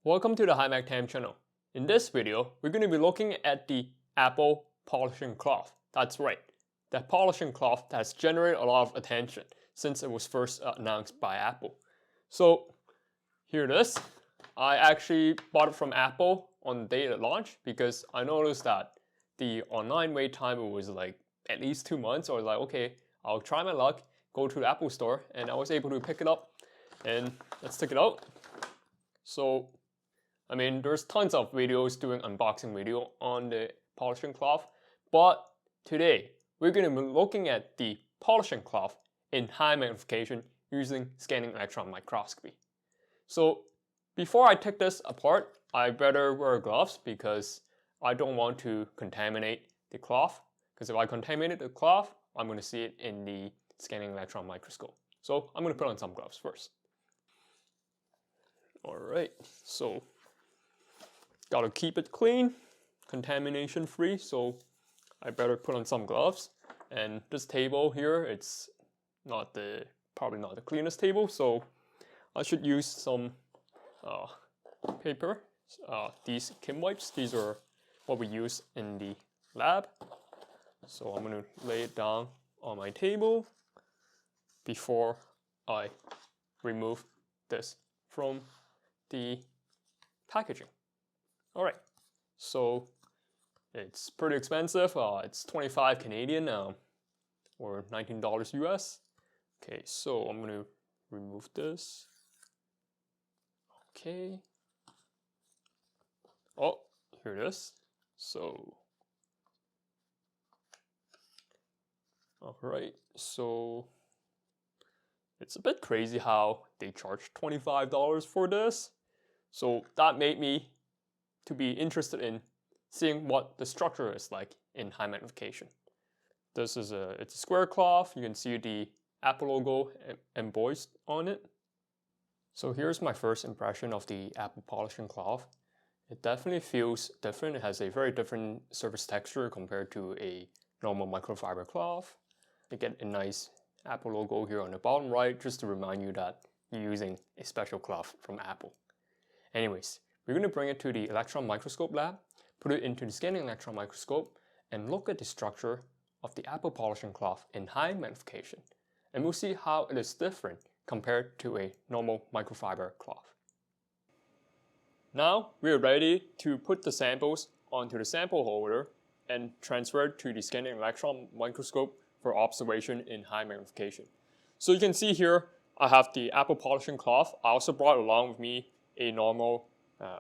Welcome to the HIGH MAGNIFICATION channel. In this video, we're going to be looking at the Apple polishing cloth. That's right, that polishing cloth that has generated a lot of attention since it was first announced by Apple. So here it is. I actually bought it from Apple on the day it launched because I noticed that the online wait time was like at least 2 months. So I was like, okay, I'll try my luck, go to the Apple store, and I was able to pick it up. And let's take it out. So I mean, there's tons of videos doing unboxing video on the polishing cloth, but today we're going to be looking at the polishing cloth in high magnification using scanning electron microscopy. So before I take this apart, I better wear gloves because I don't want to contaminate the cloth, because if I contaminate the cloth, I'm going to see it in the scanning electron microscope. So I'm going to put on some gloves first. Alright, so gotta keep it clean, contamination free, so I better put on some gloves. And this table here, it's probably not the cleanest table, so I should use some paper. These Kim wipes, these are what we use in the lab. So I'm gonna lay it down on my table before I remove this from the packaging. Alright, so it's pretty expensive. It's 25 Canadian or $19 US. Okay, so I'm going to remove this. Okay. Oh, here it is. So, alright, so it's a bit crazy how they charge $25 for this. So that made me to be interested in seeing what the structure is like in high magnification. This is it's a square cloth. You can see the Apple logo embossed on it. So here's my first impression of the Apple polishing cloth. It definitely feels different. It has a very different surface texture compared to a normal microfiber cloth. You get a nice Apple logo here on the bottom right, just to remind you that you're using a special cloth from Apple. Anyways, we're going to bring it to the electron microscope lab, put it into the scanning electron microscope, and look at the structure of the Apple polishing cloth in high magnification. And we'll see how it is different compared to a normal microfiber cloth. Now we're ready to put the samples onto the sample holder and transfer it to the scanning electron microscope for observation in high magnification. So you can see here I have the Apple polishing cloth. I also brought along with me a normal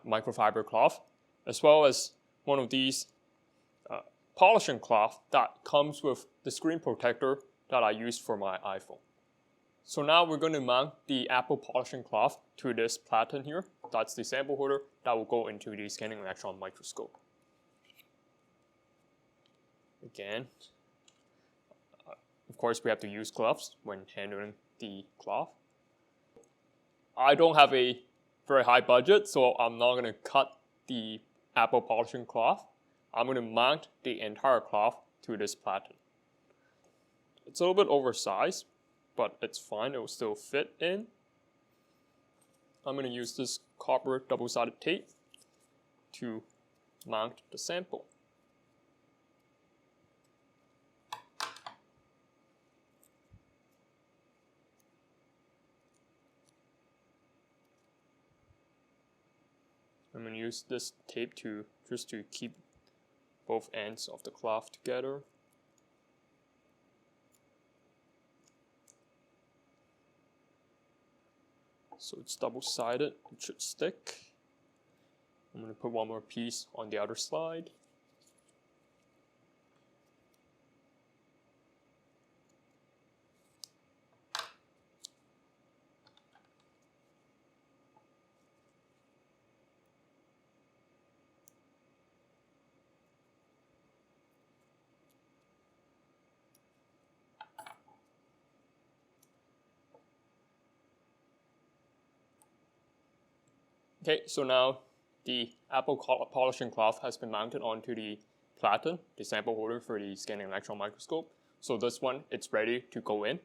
microfiber cloth, as well as one of these polishing cloth that comes with the screen protector that I use for my iPhone. So now we're going to mount the Apple polishing cloth to this platen here. That's the sample holder that will go into the scanning electron microscope. Again, of course we have to use gloves when handling the cloth. I don't have a very high budget, so I'm not going to cut the Apple polishing cloth. I'm going to mount the entire cloth to this platen. It's a little bit oversized, but it's fine, it will still fit in. I'm going to use this copper double-sided tape to mount the sample. I'm going to use this tape just to keep both ends of the cloth together. So it's double-sided, it should stick. I'm going to put one more piece on the other side. Okay, so now the Apple polishing cloth has been mounted onto the platen, the sample holder for the scanning electron microscope. So this one, it's ready to go in.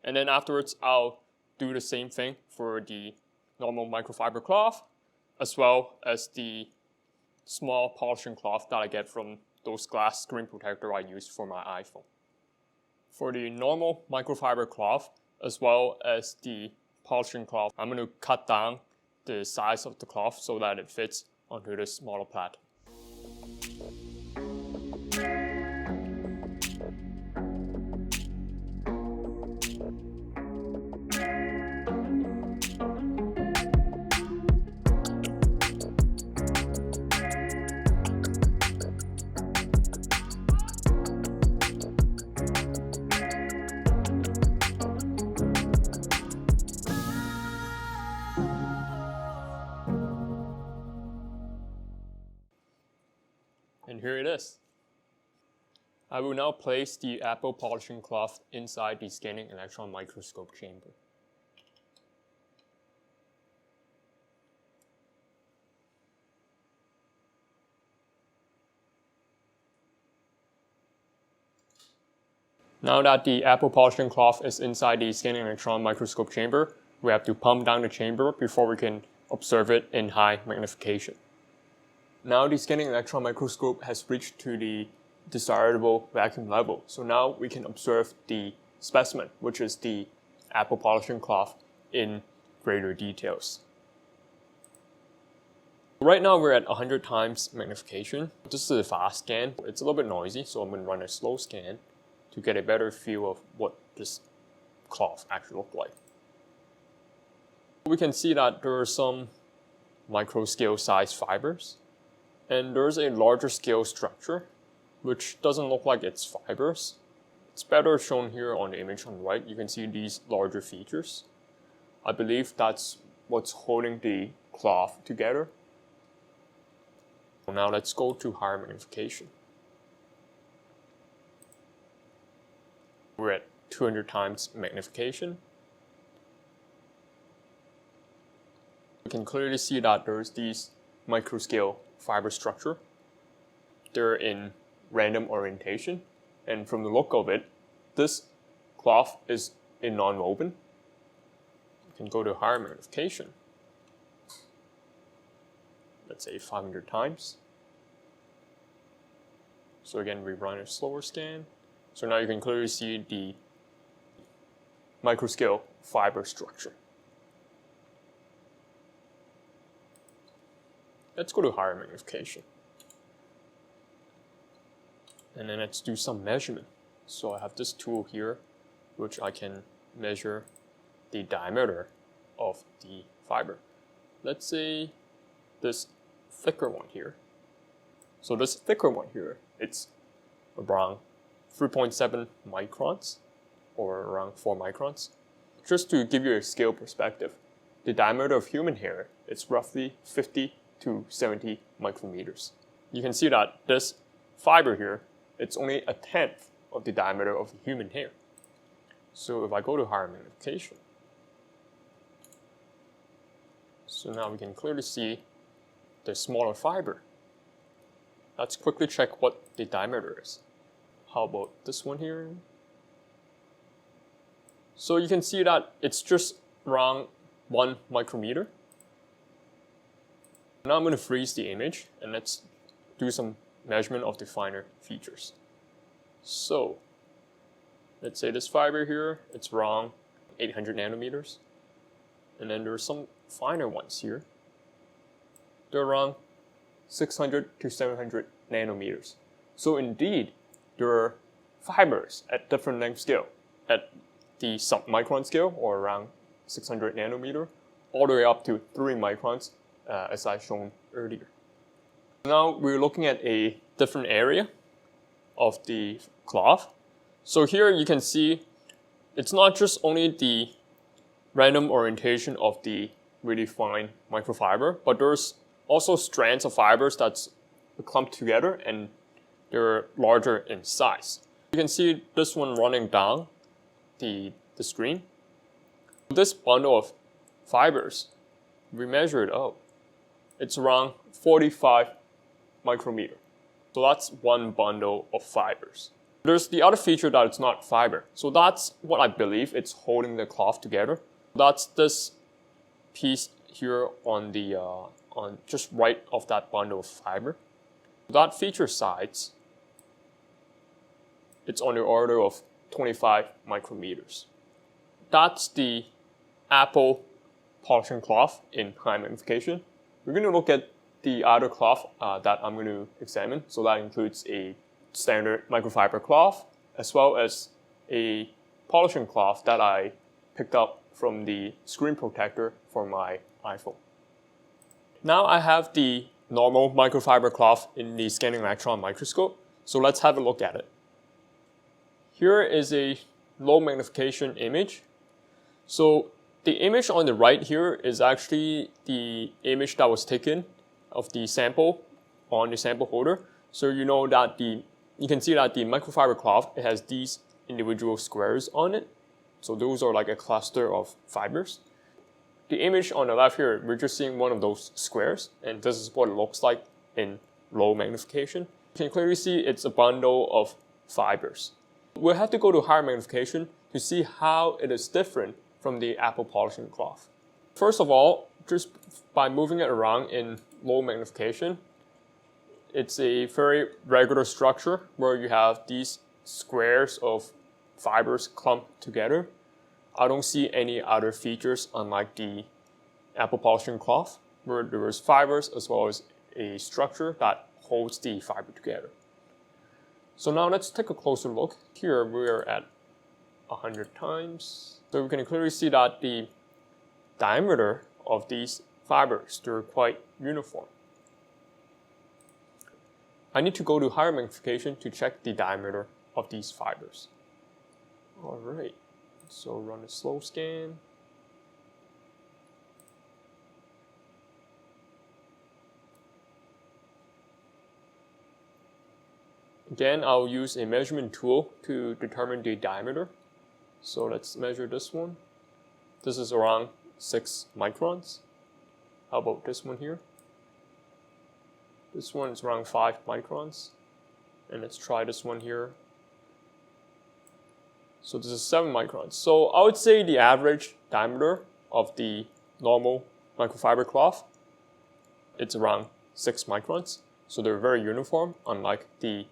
And then afterwards, I'll do the same thing for the normal microfiber cloth. as well as the small polishing cloth that I get from those glass screen protector I use for my iPhone. For the normal microfiber cloth, as well as the polishing cloth, I'm going to cut down the size of the cloth so that it fits onto this smaller plate. And here it is. I will now place the Apple polishing cloth inside the scanning electron microscope chamber. Now that the Apple polishing cloth is inside the scanning electron microscope chamber, we have to pump down the chamber before we can observe it in high magnification. Now the scanning electron microscope has reached to the desirable vacuum level, so now we can observe the specimen, which is the Apple polishing cloth, in greater details. Right now we're at 100 times magnification. This is a fast scan. It's a little bit noisy, so I'm going to run a slow scan to get a better feel of what this cloth actually looks like. We can see that there are some micro scale size fibers, and there's a larger scale structure which doesn't look like it's fibers. It's better shown here on the image on the right. You can see these larger features. I believe that's what's holding the cloth together. Now let's go to higher magnification. We're at 200 times magnification. You can clearly see that there's these micro scale fiber structure. They're in random orientation, and from the look of it, this cloth is a non-woven. You can go to higher magnification. Let's say 500 times. So again, we run a slower scan. So now you can clearly see the micro scale fiber structure. Let's go to higher magnification. And then let's do some measurement. So I have this tool here, which I can measure the diameter of the fiber. Let's say this thicker one here. So this thicker one here, it's around 3.7 microns, or around 4 microns. Just to give you a scale perspective, the diameter of human hair is roughly 50 to 70 micrometers. You can see that this fiber here, it's only a tenth of the diameter of the human hair. So if I go to higher magnification, so now we can clearly see the smaller fiber. Let's quickly check what the diameter is. How about this one here? So you can see that it's just around 1 micrometer. Now I'm going to freeze the image and let's do some measurement of the finer features. So let's say this fiber here, it's around 800 nanometers. And then there are some finer ones here. They're around 600 to 700 nanometers. So indeed, there are fibers at different length scale, at the sub-micron scale, or around 600 nanometer, all the way up to 3 microns, as I shown earlier. Now we're looking at a different area of the cloth. So here you can see it's not just only the random orientation of the really fine microfiber, but there's also strands of fibers that's clumped together and they're larger in size. You can see this one running down the screen. This bundle of fibers, we measured out. It's around 45 micrometer. So that's one bundle of fibers. There's the other feature that it's not fiber. So that's what I believe it's holding the cloth together. That's this piece here on the on just right of that bundle of fiber. That feature size, it's on the order of 25 micrometers. That's the Apple polishing cloth in high magnification. We're going to look at the other cloth that I'm going to examine. So that includes a standard microfiber cloth, as well as a polishing cloth that I picked up from the screen protector for my iPhone. Now I have the normal microfiber cloth in the scanning electron microscope, so let's have a look at it. Here is a low magnification image. So the image on the right here is actually the image that was taken of the sample on the sample holder. So you know that you can see that the microfiber cloth, it has these individual squares on it. So those are like a cluster of fibers. The image on the left here, we're just seeing one of those squares, and this is what it looks like in low magnification. You can clearly see it's a bundle of fibers. We'll have to go to higher magnification to see how it is different from the Apple polishing cloth. First of all, just by moving it around in low magnification, it's a very regular structure where you have these squares of fibers clumped together. I don't see any other features unlike the Apple polishing cloth, where there is fibers as well as a structure that holds the fiber together. So now let's take a closer look. Here we're at 100 times. So we can clearly see that the diameter of these fibers, they're quite uniform. I need to go to higher magnification to check the diameter of these fibers. Alright, so run a slow scan. Again, I'll use a measurement tool to determine the diameter. So let's measure this one. This is around 6 microns. How about this one here? This one is around 5 microns. And let's try this one here. So this is 7 microns. So I would say the average diameter of the normal microfiber cloth, it's around 6 microns. So they're very uniform, unlike the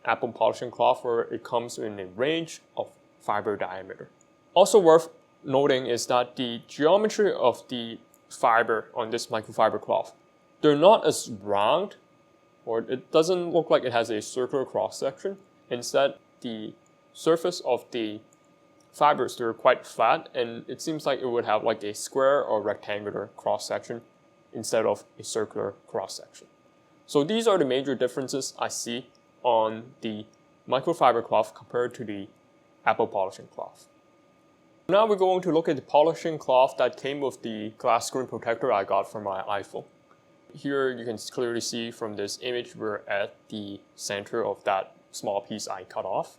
Apple polishing cloth where it comes in a range of fiber diameter. Also worth noting is that the geometry of the fiber on this microfiber cloth, they're not as round, or it doesn't look like it has a circular cross-section. Instead, the surface of the fibers, they're quite flat, and it seems like it would have like a square or rectangular cross-section instead of a circular cross-section. So these are the major differences I see on the microfiber cloth compared to the Apple polishing cloth. Now we're going to look at the polishing cloth that came with the glass screen protector I got from my iPhone. Here you can clearly see from this image we're at the center of that small piece I cut off.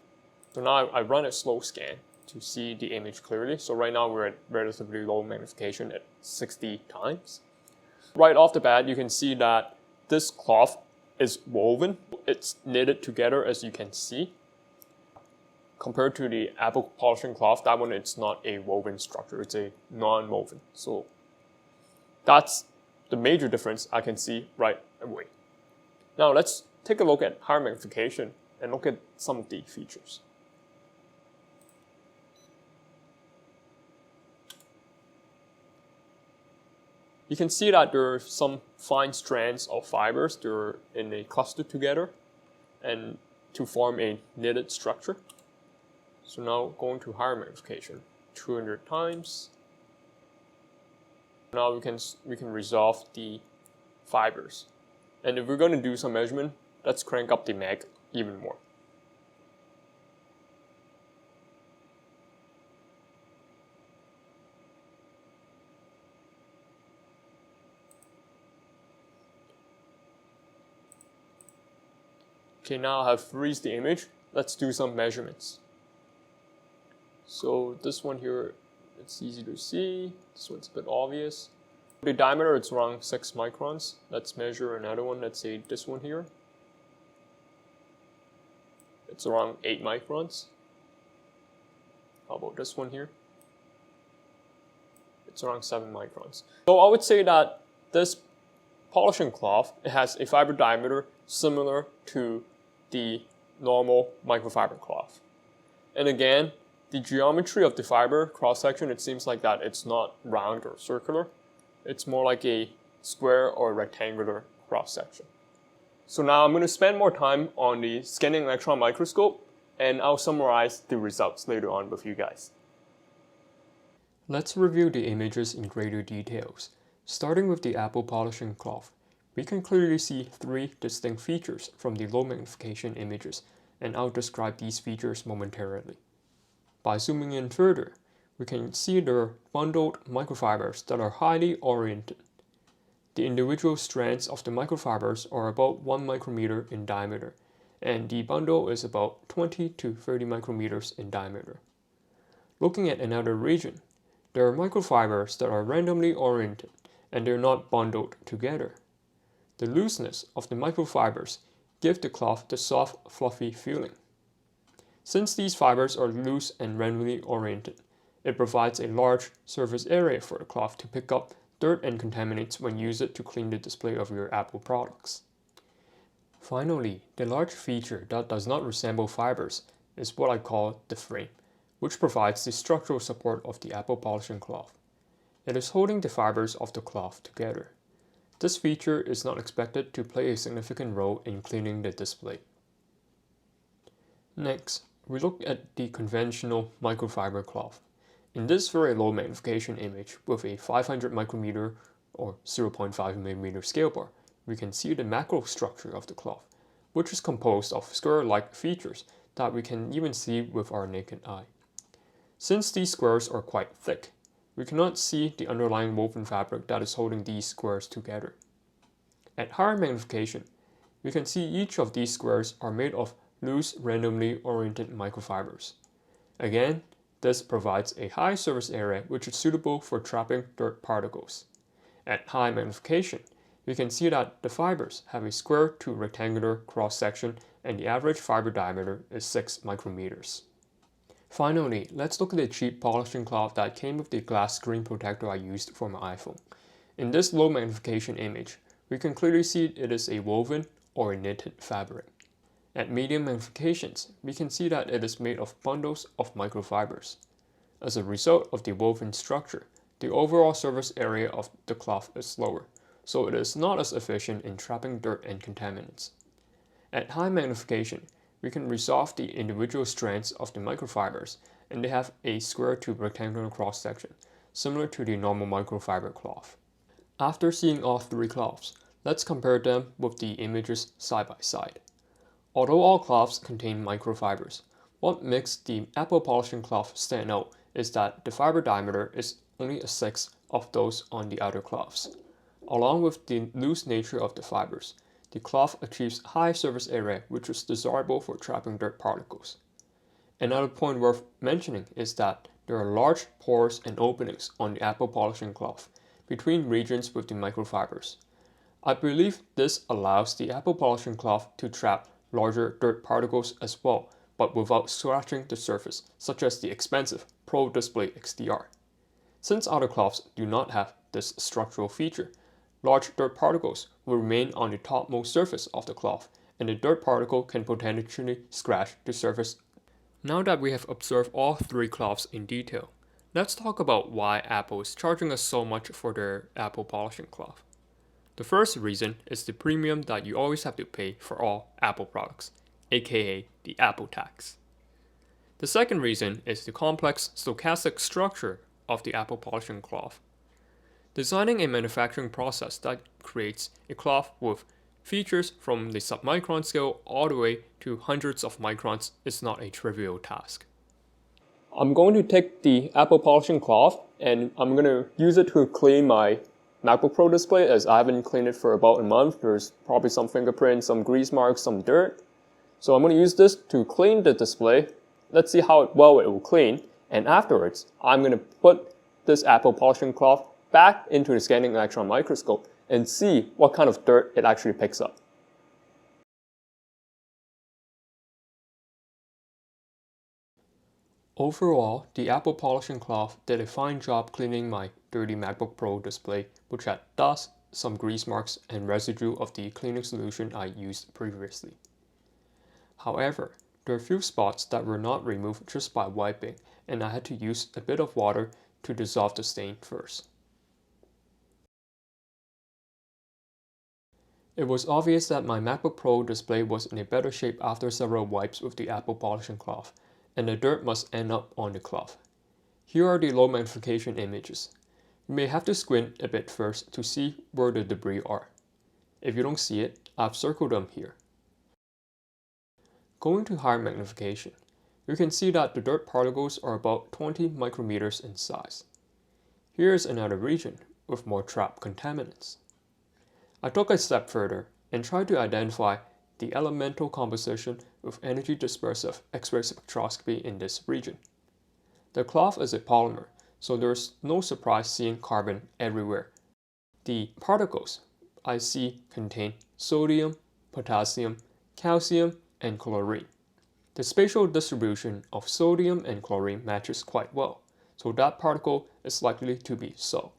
So now I run a slow scan to see the image clearly. So right now we're at relatively low magnification at 60 times. Right off the bat you can see that this cloth is woven. It's knitted together, as you can see. Compared to the Apple polishing cloth, that one it's not a woven structure, it's a non-woven. So that's the major difference I can see right away. Now let's take a look at higher magnification and look at some of the features. You can see that there are some fine strands of fibers. They're in a cluster together and to form a knitted structure. So now going to higher magnification, 200 times. Now we can resolve the fibers. And if we're going to do some measurement, let's crank up the mag even more. Okay, now I have freezed the image. Let's do some measurements. So this one here, it's easy to see. This one's a bit obvious. The diameter, it's around 6 microns. Let's measure another one. Let's say this one here. It's around 8 microns. How about this one here? It's around 7 microns. So I would say that this polishing cloth, it has a fiber diameter similar to the normal microfiber cloth. And again, the geometry of the fiber cross-section, it seems like that it's not round or circular. It's more like a square or rectangular cross-section. So now I'm going to spend more time on the scanning electron microscope, and I'll summarize the results later on with you guys. Let's review the images in greater details. Starting with the Apple polishing cloth, we can clearly see three distinct features from the low magnification images, and I'll describe these features momentarily. By zooming in further, we can see there are bundled microfibers that are highly oriented. The individual strands of the microfibers are about 1 micrometer in diameter, and the bundle is about 20 to 30 micrometers in diameter. Looking at another region, there are microfibers that are randomly oriented, and they're not bundled together. The looseness of the microfibers give the cloth the soft, fluffy feeling. Since these fibers are loose and randomly oriented, it provides a large surface area for the cloth to pick up dirt and contaminants when used to clean the display of your Apple products. Finally, the large feature that does not resemble fibers is what I call the frame, which provides the structural support of the Apple polishing cloth. It is holding the fibers of the cloth together. This feature is not expected to play a significant role in cleaning the display. Next, we look at the conventional microfiber cloth. In this very low magnification image with a 500 micrometer or 0.5 millimeter scale bar, we can see the macro structure of the cloth, which is composed of square-like features that we can even see with our naked eye. Since these squares are quite thick, we cannot see the underlying woven fabric that is holding these squares together. At higher magnification, we can see each of these squares are made of loose, randomly oriented microfibers. Again, this provides a high surface area which is suitable for trapping dirt particles. At high magnification, we can see that the fibers have a square to rectangular cross-section and the average fiber diameter is 6 micrometers. Finally, let's look at the cheap polishing cloth that came with the glass screen protector I used for my iPhone. In this low magnification image, we can clearly see it is a woven or a knitted fabric. At medium magnifications, we can see that it is made of bundles of microfibers. As a result of the woven structure, the overall surface area of the cloth is lower, so it is not as efficient in trapping dirt and contaminants. At high magnification, we can resolve the individual strands of the microfibers, and they have a square to rectangular cross-section, similar to the normal microfiber cloth. After seeing all three cloths, let's compare them with the images side by side. Although all cloths contain microfibers, what makes the Apple polishing cloth stand out is that the fiber diameter is only a sixth of those on the other cloths. Along with the loose nature of the fibers, the cloth achieves high surface area which is desirable for trapping dirt particles. Another point worth mentioning is that there are large pores and openings on the Apple polishing cloth between regions with the microfibers. I believe this allows the Apple polishing cloth to trap larger dirt particles as well, but without scratching the surface, such as the expensive Pro Display XDR. Since other cloths do not have this structural feature, large dirt particles will remain on the topmost surface of the cloth, and the dirt particle can potentially scratch the surface. Now that we have observed all three cloths in detail, let's talk about why Apple is charging us so much for their Apple polishing cloth. The first reason is the premium that you always have to pay for all Apple products, aka the Apple tax. The second reason is the complex stochastic structure of the Apple polishing cloth. Designing a manufacturing process that creates a cloth with features from the submicron scale all the way to hundreds of microns is not a trivial task. I'm going to take the Apple polishing cloth and I'm going to use it to clean my MacBook Pro display, as I haven't cleaned it for about a month. There's probably some fingerprints, some grease marks, some dirt. So I'm going to use this to clean the display. Let's see how well it will clean. And afterwards, I'm going to put this Apple polishing cloth back into the scanning electron microscope and see what kind of dirt it actually picks up. Overall, the Apple polishing cloth did a fine job cleaning my dirty MacBook Pro display, which had dust, some grease marks and residue of the cleaning solution I used previously. However, there are a few spots that were not removed just by wiping, and I had to use a bit of water to dissolve the stain first. It was obvious that my MacBook Pro display was in a better shape after several wipes with the Apple polishing cloth, and the dirt must end up on the cloth. Here are the low magnification images. You may have to squint a bit first to see where the debris are. If you don't see it, I've circled them here. Going to higher magnification, you can see that the dirt particles are about 20 micrometers in size. Here is another region with more trapped contaminants. I took a step further and tried to identify the elemental composition with energy dispersive X-ray spectroscopy in this region. The cloth is a polymer, so there's no surprise seeing carbon everywhere. The particles I see contain sodium, potassium, calcium, and chlorine. The spatial distribution of sodium and chlorine matches quite well, so that particle is likely to be salt.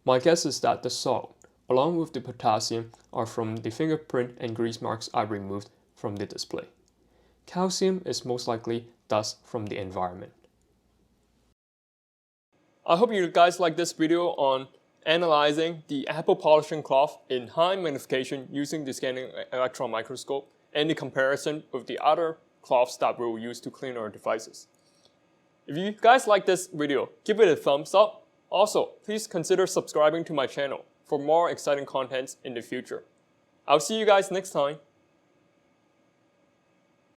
My guess is that the salt, along with the potassium, are from the fingerprint and grease marks I removed from the display. Calcium is most likely dust from the environment. I hope you guys like this video on analyzing the Apple polishing cloth in high magnification using the scanning electron microscope and the comparison with the other cloths that we'll use to clean our devices. If you guys like this video, give it a thumbs up. Also, please consider subscribing to my channel for more exciting contents in the future. I'll see you guys next time.